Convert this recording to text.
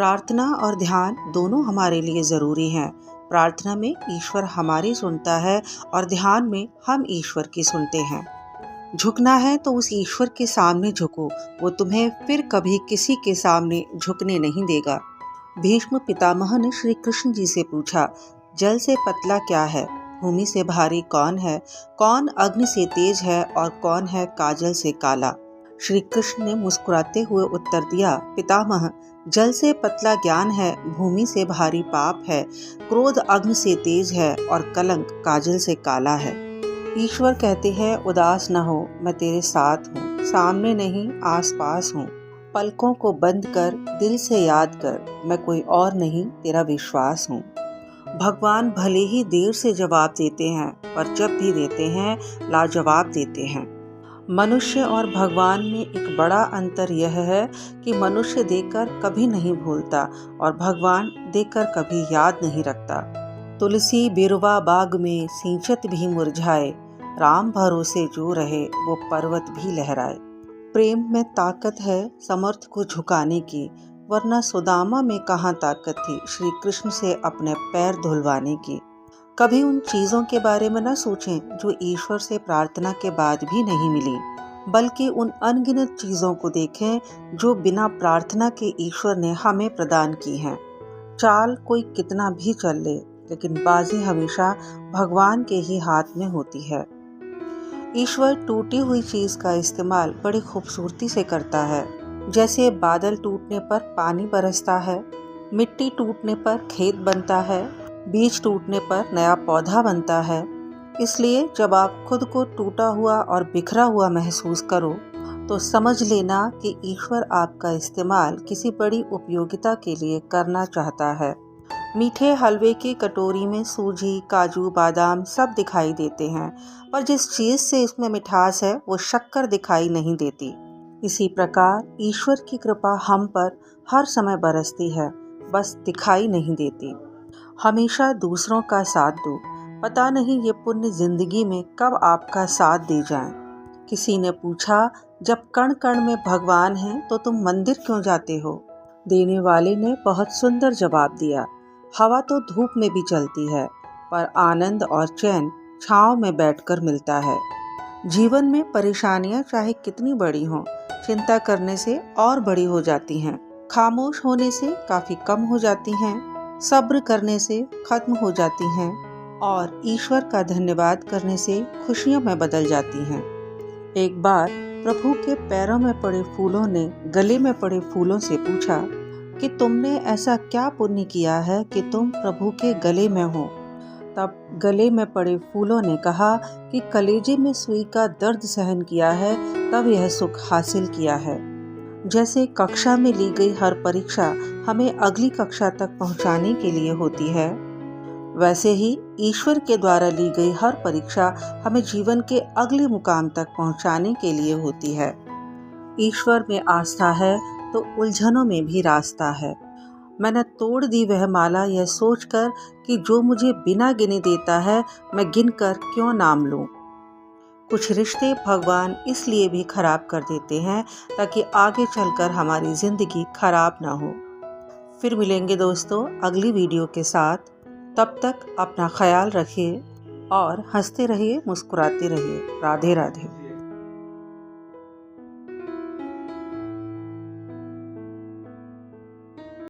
प्रार्थना और ध्यान दोनों हमारे लिए ज़रूरी हैं। प्रार्थना में ईश्वर हमारी सुनता है और ध्यान में हम ईश्वर की सुनते हैं। झुकना है तो उस ईश्वर के सामने झुको, वो तुम्हें फिर कभी किसी के सामने झुकने नहीं देगा। भीष्म पितामह ने श्री कृष्ण जी से पूछा, जल से पतला क्या है, भूमि से भारी कौन है, कौन अग्नि से तेज है और कौन है काजल से काला। श्री कृष्ण ने मुस्कुराते हुए उत्तर दिया, पितामह, जल से पतला ज्ञान है, भूमि से भारी पाप है, क्रोध अग्नि से तेज है और कलंक काजल से काला है। ईश्वर कहते हैं, उदास न हो, मैं तेरे साथ हूँ, सामने नहीं आसपास हूँ। पलकों को बंद कर दिल से याद कर, मैं कोई और नहीं तेरा विश्वास हूँ। भगवान भले ही देर से जवाब देते हैं, पर जब भी देते हैं लाजवाब देते हैं। मनुष्य और भगवान में एक बड़ा अंतर यह है कि मनुष्य देकर कभी नहीं भूलता और भगवान देकर कभी याद नहीं रखता। तुलसी बिरवा बाग में सिंचत भी मुरझाए, राम भरोसे जो रहे वो पर्वत भी लहराए। प्रेम में ताकत है समर्थ को झुकाने की, वरना सुदामा में कहाँ ताकत थी श्री कृष्ण से अपने पैर धुलवाने की। कभी उन चीज़ों के बारे में न सोचें जो ईश्वर से प्रार्थना के बाद भी नहीं मिली, बल्कि उन अनगिनत चीज़ों को देखें जो बिना प्रार्थना के ईश्वर ने हमें प्रदान की हैं। चाल कोई कितना भी चल ले, लेकिन बाजी हमेशा भगवान के ही हाथ में होती है। ईश्वर टूटी हुई चीज़ का इस्तेमाल बड़ी खूबसूरती से करता है। जैसे बादल टूटने पर पानी बरसता है, मिट्टी टूटने पर खेत बनता है, बीज टूटने पर नया पौधा बनता है। इसलिए जब आप खुद को टूटा हुआ और बिखरा हुआ महसूस करो तो समझ लेना कि ईश्वर आपका इस्तेमाल किसी बड़ी उपयोगिता के लिए करना चाहता है। मीठे हलवे की कटोरी में सूजी, काजू, बादाम सब दिखाई देते हैं, पर जिस चीज़ से इसमें मिठास है वो शक्कर दिखाई नहीं देती। इसी प्रकार ईश्वर की कृपा हम पर हर समय बरसती है, बस दिखाई नहीं देती। हमेशा दूसरों का साथ दो, पता नहीं ये पुण्य जिंदगी में कब आपका साथ दे जाएं। किसी ने पूछा, जब कण कण में भगवान हैं तो तुम मंदिर क्यों जाते हो? देने वाले ने बहुत सुंदर जवाब दिया, हवा तो धूप में भी चलती है, पर आनंद और चैन छांव में बैठकर मिलता है। जीवन में परेशानियां चाहे कितनी बड़ी हों, चिंता करने से और बड़ी हो जाती हैं, खामोश होने से काफ़ी कम हो जाती हैं, सब्र करने से खत्म हो जाती हैं और ईश्वर का धन्यवाद करने से खुशियों में बदल जाती हैं। एक बार प्रभु के पैरों में पड़े फूलों ने गले में पड़े फूलों से पूछा कि तुमने ऐसा क्या पुण्य किया है कि तुम प्रभु के गले में हो? तब गले में पड़े फूलों ने कहा कि कलेजे में सुई का दर्द सहन किया है, तब यह सुख हासिल किया है। जैसे कक्षा में ली गई हर परीक्षा हमें अगली कक्षा तक पहुंचाने के लिए होती है, वैसे ही ईश्वर के द्वारा ली गई हर परीक्षा हमें जीवन के अगले मुकाम तक पहुंचाने के लिए होती है। ईश्वर में आस्था है तो उलझनों में भी रास्ता है। मैंने तोड़ दी वह माला यह सोचकर कि जो मुझे बिना गिने देता है, मैं गिनकर क्यों नाम लूं। कुछ रिश्ते भगवान इसलिए भी खराब कर देते हैं ताकि आगे चलकर हमारी जिंदगी खराब ना हो। फिर मिलेंगे दोस्तों अगली वीडियो के साथ। तब तक अपना ख्याल रखिए और हंसते रहिए, मुस्कुराते रहिए। राधे राधे।